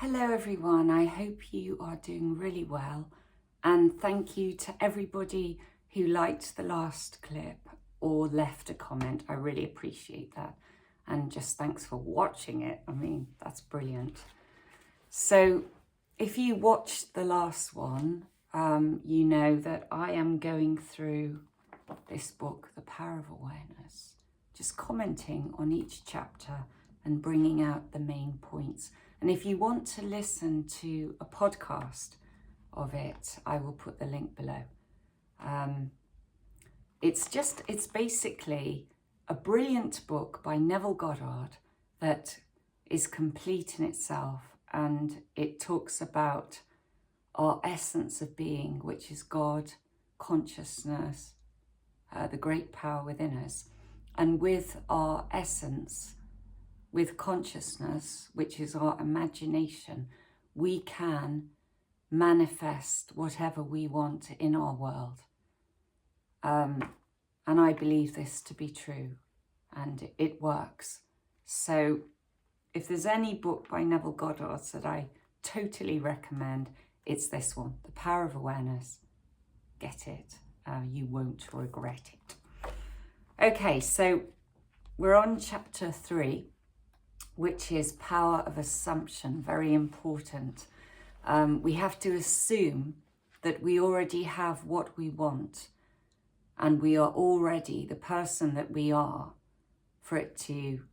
Hello everyone, I hope you are doing really well, and thank you to everybody who liked the last clip or left a comment. I really appreciate that, and just thanks for watching it. I mean, that's brilliant. So if you watched the last one, you know that I am going through this book, The Power of Awareness, just commenting on each chapter and bringing out the main points. And if you want to listen to a podcast of it, I will put the link below. It's basically a brilliant book by Neville Goddard that is complete in itself, and it talks about our essence of being, which is God, consciousness, the great power within us. And with our essence, with consciousness, which is our imagination, we can manifest whatever we want in our world. And I believe this to be true, and it works. So if there's any book by Neville Goddard that I totally recommend, it's this one, The Power of Awareness. Get it. You won't regret it. Okay, so we're on chapter 3, which is power of assumption, very important. We have to assume that we already have what we want, and we are already the person that we are for it to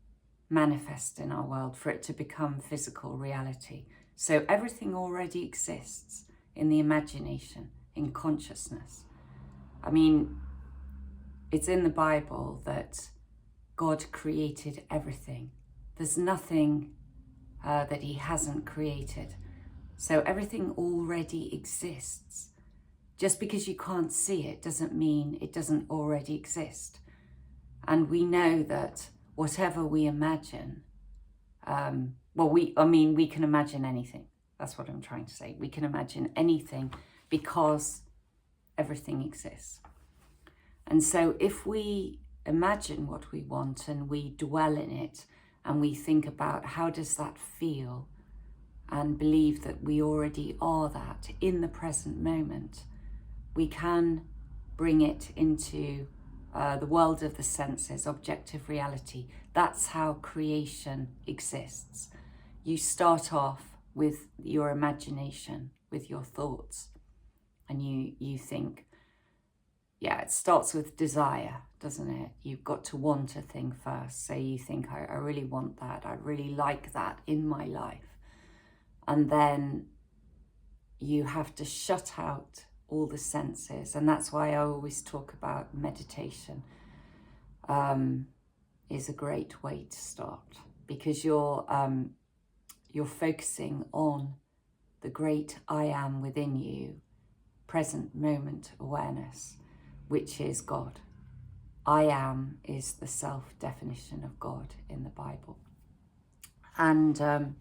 manifest in our world, for it to become physical reality. So everything already exists in the imagination, in consciousness. I mean, it's in the Bible that God created everything. There's nothing that he hasn't created. So everything already exists. Just because you can't see it doesn't mean it doesn't already exist. And we know that whatever we imagine, we can imagine anything. That's what I'm trying to say. We can imagine anything because everything exists. And so if we imagine what we want and we dwell in it, and we think about how does that feel, and believe that we already are that in the present moment, we can bring it into the world of the senses, objective reality. That's how creation exists. You start off with your imagination, with your thoughts, and you think, it starts with desire, doesn't it? You've got to want a thing first. So you think, I really want that. I really like that in my life. And then you have to shut out all the senses. And that's why I always talk about meditation is a great way to start, because you're focusing on the great I am within you, present moment awareness, which is God. I am is the self-definition of God in the Bible. And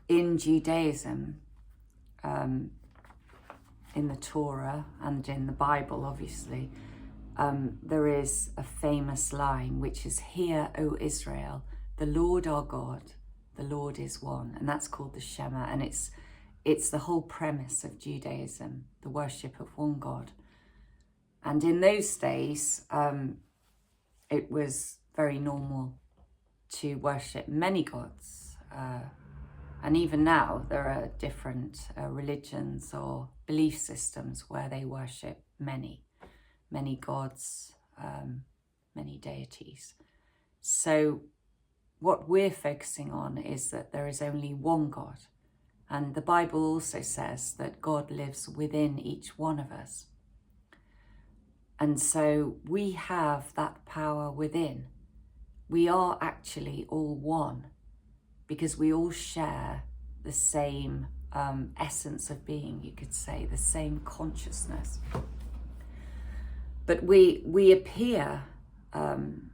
in Judaism, in the Torah and in the Bible, obviously, there is a famous line, which is, "Hear, O Israel, the Lord our God, the Lord is one." And that's called the Shema. And it's the whole premise of Judaism, the worship of one God. And in those days, it was very normal to worship many gods. And even now, there are different religions or belief systems where they worship many gods, many deities. So what we're focusing on is that there is only one God. And the Bible also says that God lives within each one of us. And so we have that power within. We are actually all one, because we all share the same essence of being, you could say, the same consciousness. But we appear to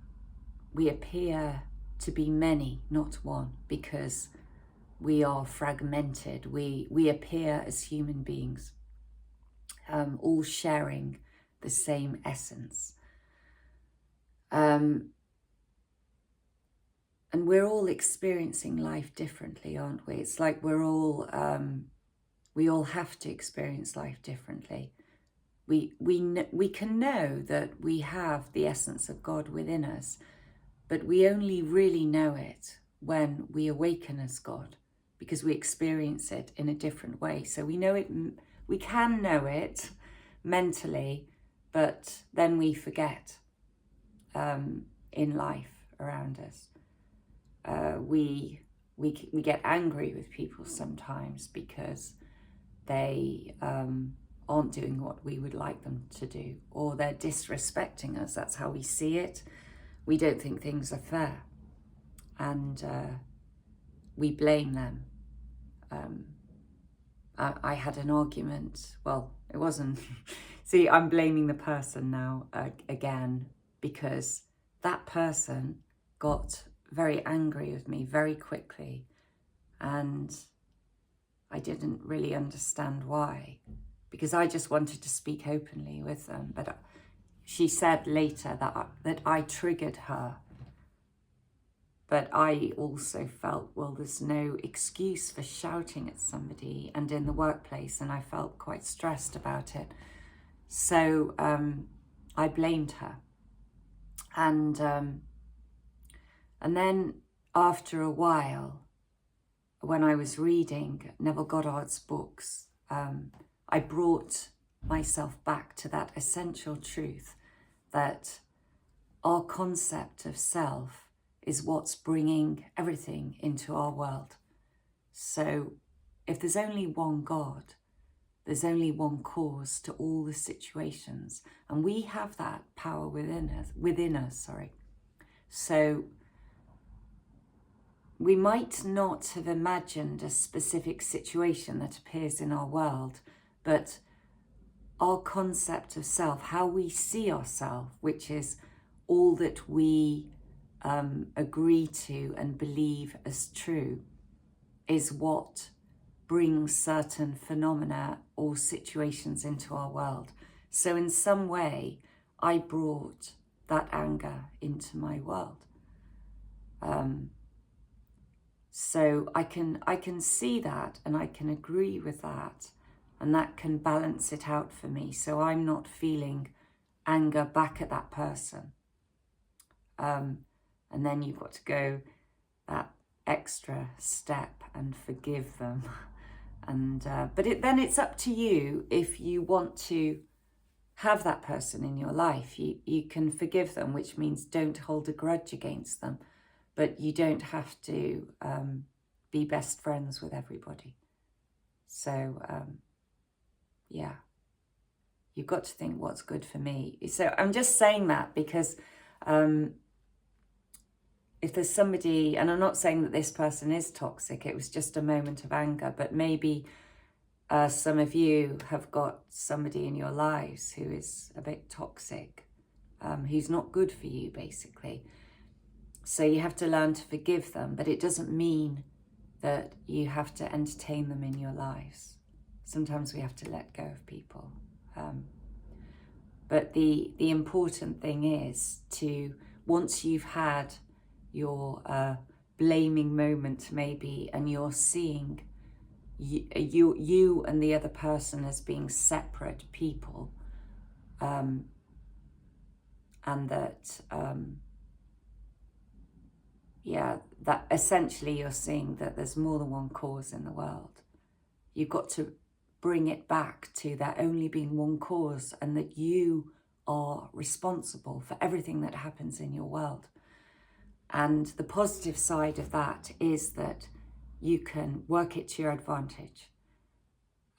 be many, not one, because we are fragmented. We appear as human beings, all sharing the same essence. And we're all experiencing life differently, aren't we? It's like we all have to experience life differently. We can know that we have the essence of God within us, but we only really know it when we awaken as God, because we experience it in a different way. So we know it, we can know it mentally, but then we forget in life around us. We get angry with people sometimes because they aren't doing what we would like them to do, or they're disrespecting us. That's how we see it. We don't think things are fair, and we blame them. I had an argument. Well, it wasn't. See, I'm blaming the person now again, because that person got very angry with me very quickly, and I didn't really understand why, because I just wanted to speak openly with them. But she said later that I triggered her. But I also felt, well, there's no excuse for shouting at somebody, and in the workplace, and I felt quite stressed about it. So I blamed her. And then after a while, when I was reading Neville Goddard's books, I brought myself back to that essential truth that our concept of self is what's bringing everything into our world. So if there's only one God, there's only one cause to all the situations, and we have that power within us. So we might not have imagined a specific situation that appears in our world, but our concept of self, how we see ourselves, which is all that we agree to and believe as true, is what brings certain phenomena or situations into our world. So in some way, I brought that anger into my world. So I can see that, and I can agree with that, and that can balance it out for me. So I'm not feeling anger back at that person. And then you've got to go that extra step and forgive them. And but then it's up to you if you want to have that person in your life. You can forgive them, which means don't hold a grudge against them, but you don't have to be best friends with everybody. So yeah, you've got to think what's good for me. So I'm just saying that because if there's somebody, and I'm not saying that this person is toxic, it was just a moment of anger, but maybe some of you have got somebody in your lives who is a bit toxic, who's not good for you, basically. So you have to learn to forgive them, but it doesn't mean that you have to entertain them in your lives. Sometimes we have to let go of people. But the important thing is to, once you've had your blaming moment maybe, and you're seeing you and the other person as being separate people, and that that essentially you're seeing that there's more than one cause in the world. You've got to bring it back to there only being one cause, and that you are responsible for everything that happens in your world. And the positive side of that is that you can work it to your advantage.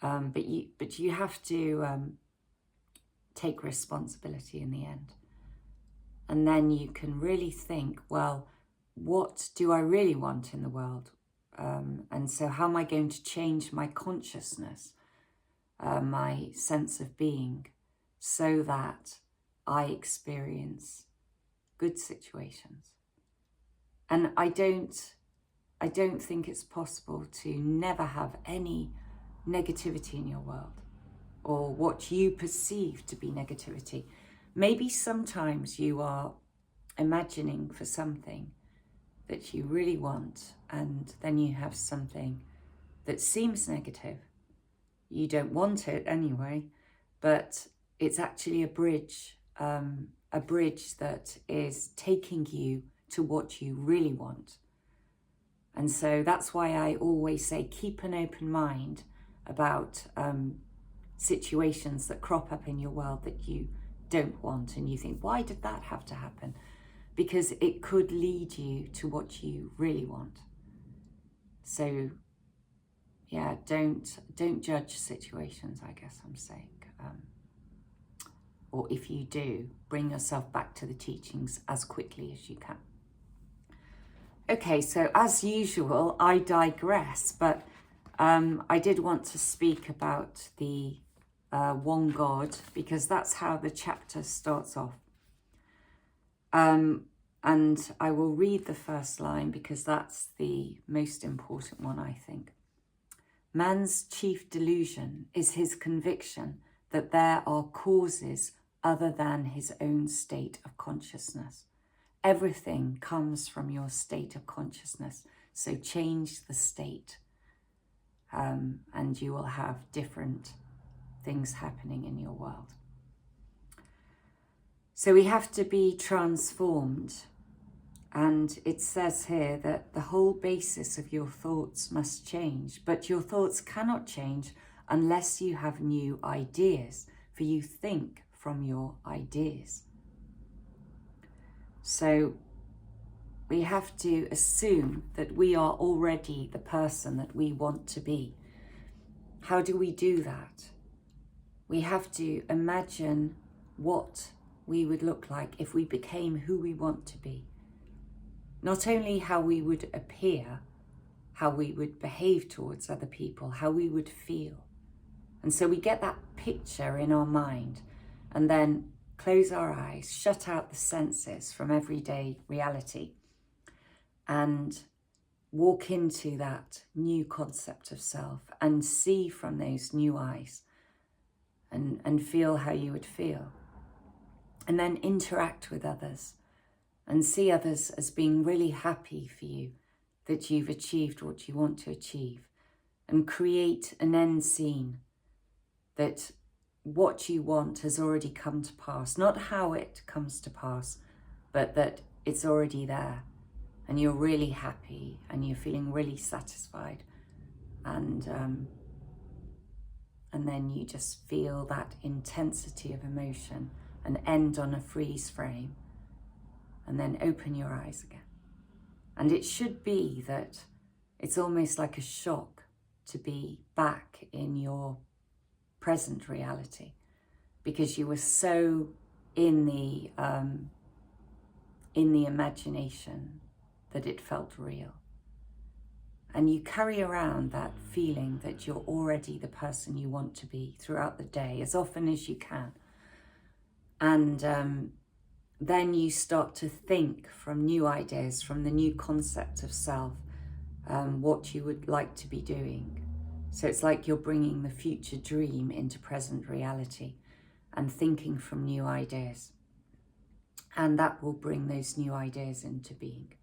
But you have to take responsibility in the end. And then you can really think, well, what do I really want in the world? And so how am I going to change my consciousness, my sense of being, so that I experience good situations? And I don't think it's possible to never have any negativity in your world, or what you perceive to be negativity. Maybe sometimes you are imagining for something that you really want, and then you have something that seems negative. You don't want it anyway, but it's actually a bridge that is taking you to what you really want. And so that's why I always say keep an open mind about situations that crop up in your world that you don't want, and you think, why did that have to happen? Because it could lead you to what you really want. So yeah, don't judge situations, I guess I'm saying. Or if you do, bring yourself back to the teachings as quickly as you can. Okay, so as usual, I digress, but I did want to speak about the one God, because that's how the chapter starts off. And I will read the first line because that's the most important one, I think. Man's chief delusion is his conviction that there are causes other than his own state of consciousness. Everything comes from your state of consciousness, so change the state, and you will have different things happening in your world. So we have to be transformed, and it says here that the whole basis of your thoughts must change, but your thoughts cannot change unless you have new ideas, for you think from your ideas. So we have to assume that we are already the person that we want to be. How do we do that? We have to imagine what we would look like if we became who we want to be. Not only how we would appear, how we would behave towards other people, how we would feel. And so we get that picture in our mind, and then close our eyes, shut out the senses from everyday reality, and walk into that new concept of self and see from those new eyes, and feel how you would feel. And then interact with others and see others as being really happy for you that you've achieved what you want to achieve, and create an end scene that what you want has already come to pass, not how it comes to pass, but that it's already there, and you're really happy and you're feeling really satisfied, and then you just feel that intensity of emotion and end on a freeze frame, and then open your eyes again. And it should be that it's almost like a shock to be back in your present reality, because you were so in the imagination that it felt real. And you carry around that feeling that you're already the person you want to be throughout the day, as often as you can. And then you start to think from new ideas, from the new concept of self, what you would like to be doing. So it's like you're bringing the future dream into present reality and thinking from new ideas. And that will bring those new ideas into being.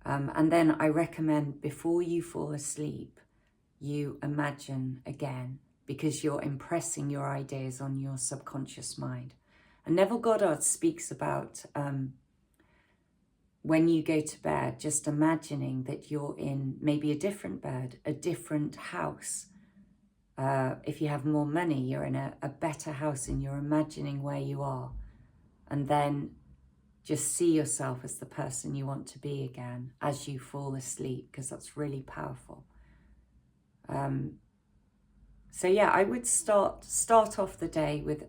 And then I recommend before you fall asleep, you imagine again, because you're impressing your ideas on your subconscious mind. And Neville Goddard speaks about when you go to bed, just imagining that you're in maybe a different bed, a different house. If you have more money, you're in a better house, and you're imagining where you are. And then just see yourself as the person you want to be again as you fall asleep, because that's really powerful. So yeah, I would start off the day with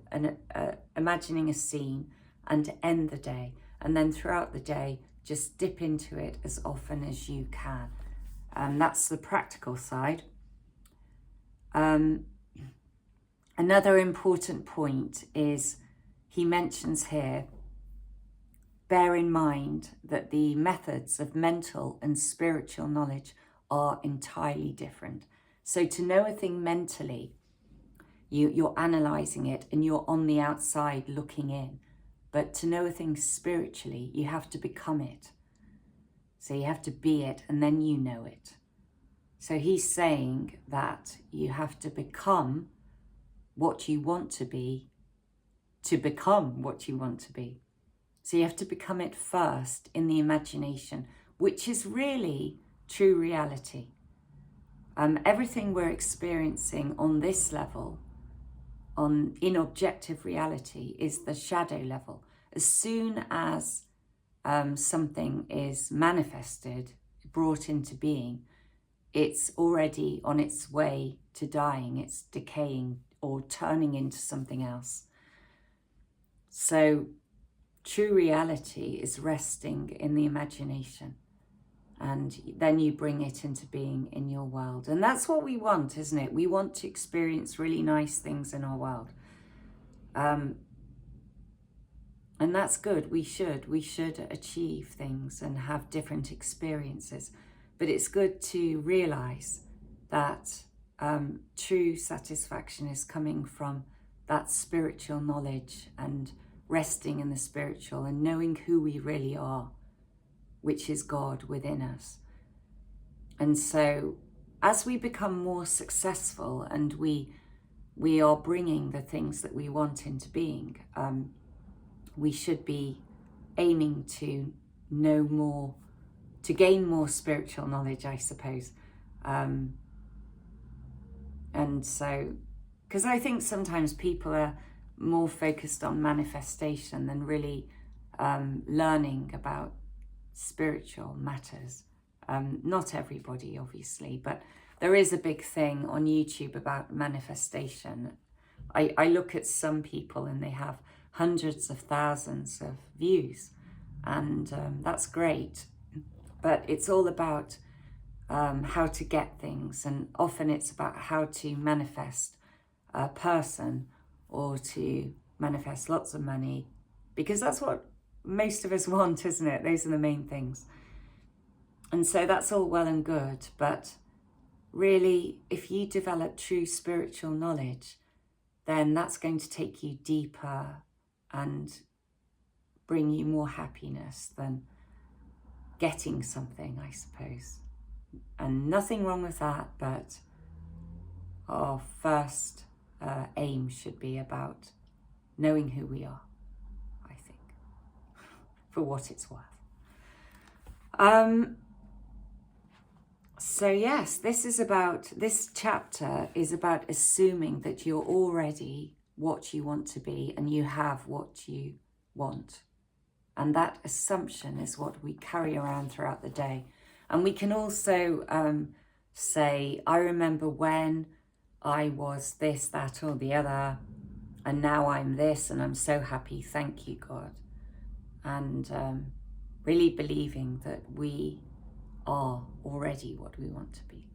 imagining a scene, and end the day. And then throughout the day, just dip into it as often as you can. That's the practical side. Another important point is, he mentions here, bear in mind that the methods of mental and spiritual knowledge are entirely different. So to know a thing mentally, you're analysing it and you're on the outside looking in. But to know a thing spiritually, you have to become it. So you have to be it and then you know it. So he's saying that you have to become what you want to become what you want to be. So you have to become it first in the imagination, which is really true reality. Everything we're experiencing on this level, in objective reality, is the shadow level. As soon as something is manifested, brought into being, it's already on its way to dying, it's decaying or turning into something else. So true reality is resting in the imagination, and then you bring it into being in your world. And that's what we want, isn't it? We want to experience really nice things in our world. And that's good. We should achieve things and have different experiences. But it's good to realize that true satisfaction is coming from that spiritual knowledge and resting in the spiritual and knowing who we really are, which is God within us. And so as we become more successful and we are bringing the things that we want into being, we should be aiming to know more, to gain more spiritual knowledge, I suppose. And so, because I think sometimes people are more focused on manifestation than really learning about spiritual matters. Not everybody, obviously, but there is a big thing on YouTube about manifestation. I look at some people and they have hundreds of thousands of views, and that's great, but it's all about how to get things, and often it's about how to manifest a person or to manifest lots of money, because that's what most of us want, isn't it? Those are the main things. And so that's all well and good, but really, if you develop true spiritual knowledge, then that's going to take you deeper and bring you more happiness than getting something, I suppose. And nothing wrong with that, but our first aim should be about knowing who we are, I think, for what it's worth. So yes, this chapter is about assuming that you're already what you want to be and you have what you want. And that assumption is what we carry around throughout the day. And we can also say, I remember when I was this, that, or the other, and now I'm this, and I'm so happy, thank you, God. And really believing that we are already what we want to be.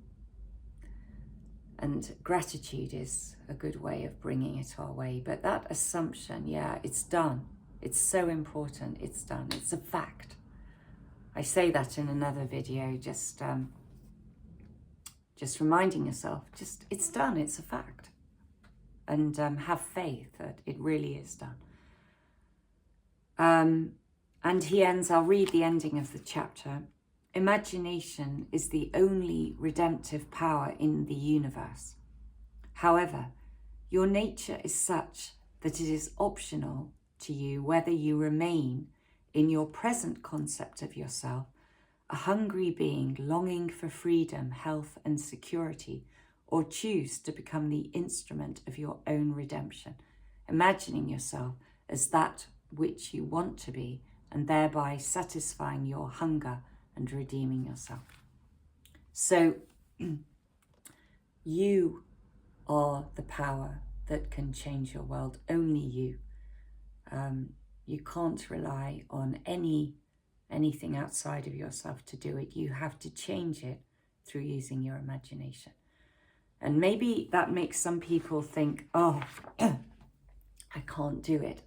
And gratitude is a good way of bringing it our way. But that assumption, yeah, it's done. It's so important. It's done. It's a fact. I say that in another video, just reminding yourself, it's done. It's a fact. And have faith that it really is done. And he ends, I'll read the ending of the chapter. Imagination is the only redemptive power in the universe. However, your nature is such that it is optional to you whether you remain in your present concept of yourself, a hungry being longing for freedom, health, and security, or choose to become the instrument of your own redemption, imagining yourself as that which you want to be, and thereby satisfying your hunger and redeeming yourself. So you are the power that can change your world, only you. You can't rely on anything outside of yourself to do it. You have to change it through using your imagination. And maybe that makes some people think, oh, I can't do it.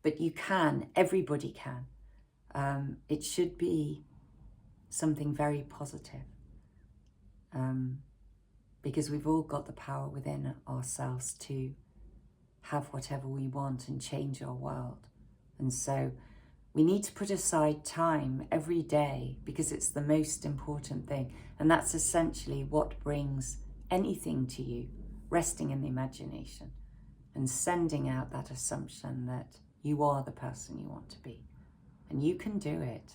But you can, everybody can. It should be something very positive, because we've all got the power within ourselves to have whatever we want and change our world. And so we need to put aside time every day because it's the most important thing. And that's essentially what brings anything to you, resting in the imagination and sending out that assumption that you are the person you want to be. And you can do it.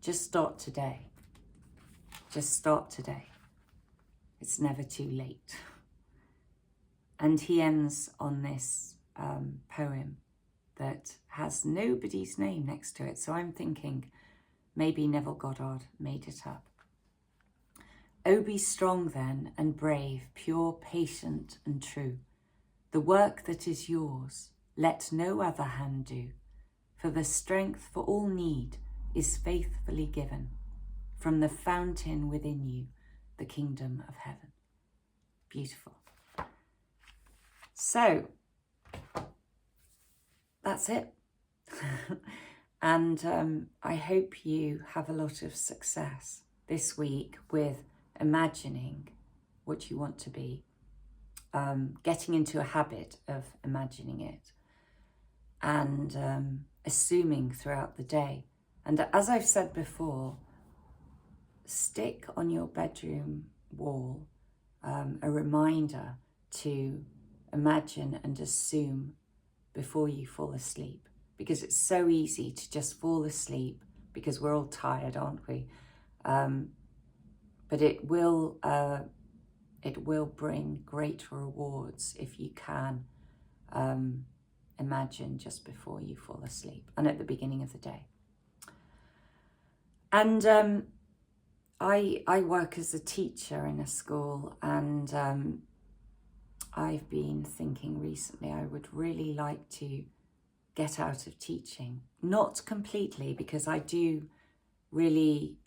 Just start today. Just start today. It's never too late. And he ends on this poem that has nobody's name next to it. So I'm thinking maybe Neville Goddard made it up. Oh, be strong then and brave, pure, patient and true. The work that is yours, let no other hand do. For the strength for all need is faithfully given from the fountain within you, the kingdom of heaven. Beautiful. So, that's it. And I hope you have a lot of success this week with imagining what you want to be, getting into a habit of imagining it, and assuming throughout the day. And as I've said before, stick on your bedroom wall a reminder to imagine and assume before you fall asleep, because it's so easy to just fall asleep because we're all tired, aren't we? But it will bring great rewards if you can imagine just before you fall asleep and at the beginning of the day. And I work as a teacher in a school, and I've been thinking recently I would really like to get out of teaching. Not completely, because I do really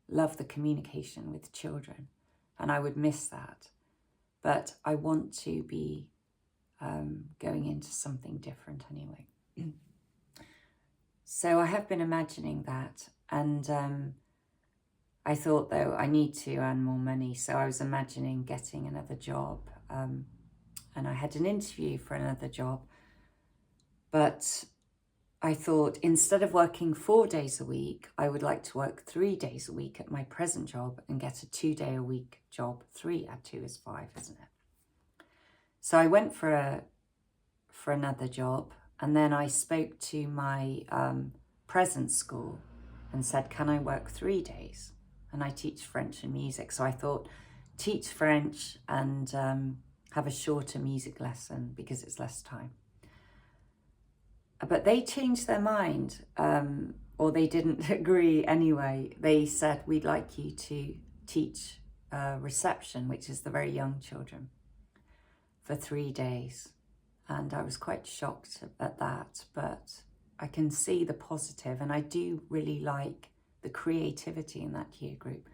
love the communication with children and I would miss that. But I want to be going into something different anyway. So I have been imagining that, and I thought, though, I need to earn more money, so I was imagining getting another job, and I had an interview for another job, but I thought instead of working 4 days a week, I would like to work 3 days a week at my present job and get a 2-day-a-week job. 3 add 2 is 5, isn't it? So I went for another job, and then I spoke to my present school and said, can I work 3 days? And I teach French and music. So I thought, teach French and have a shorter music lesson because it's less time. But they changed their mind, or they didn't agree anyway. They said, we'd like you to teach reception, which is the very young children, for 3 days. And I was quite shocked at that, but I can see the positive, and I do really like the creativity in that year group.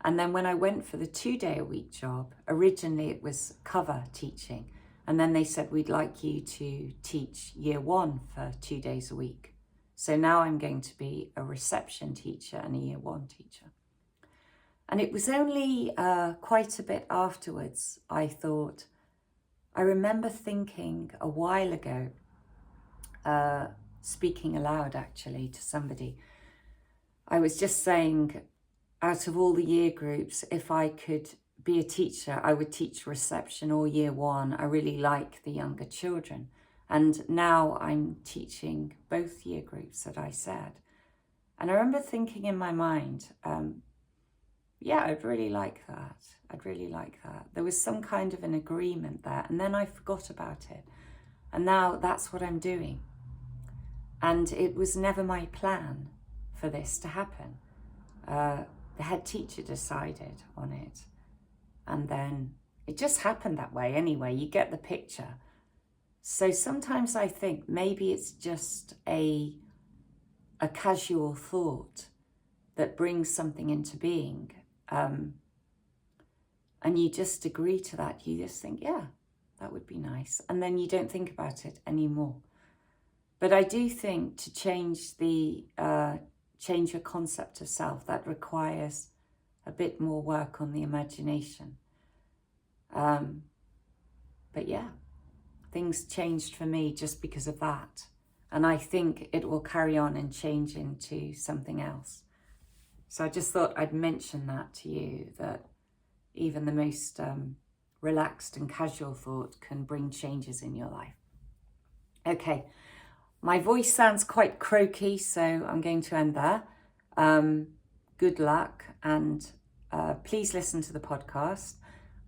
And then when I went for the 2-day-a-week job, originally it was cover teaching. And then they said, we'd like you to teach year 1 for 2 days a week. So now I'm going to be a reception teacher and a year 1 teacher. And it was only quite a bit afterwards, I remember thinking a while ago, speaking aloud actually to somebody, I was just saying, out of all the year groups, if I could be a teacher, I would teach reception or year 1. I really like the younger children. And now I'm teaching both year groups that I said. And I remember thinking in my mind, yeah, I'd really like that. I'd really like that. There was some kind of an agreement there, and then I forgot about it. And now that's what I'm doing. And it was never my plan for this to happen. The head teacher decided on it. And then it just happened that way anyway. You get the picture. So sometimes I think maybe it's just a casual thought that brings something into being. And you just agree to that. You just think, yeah, that would be nice. And then you don't think about it anymore. But I do think to change your concept of self, that requires a bit more work on the imagination. But yeah, things changed for me just because of that. And I think it will carry on and change into something else. So I just thought I'd mention that to you, that even the most relaxed and casual thought can bring changes in your life. Okay, my voice sounds quite croaky, so I'm going to end there. Good luck, and please listen to the podcast,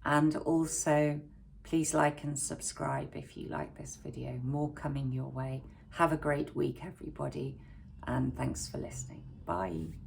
and also please like and subscribe if you like this video. More coming your way. Have a great week, everybody, and thanks for listening. Bye.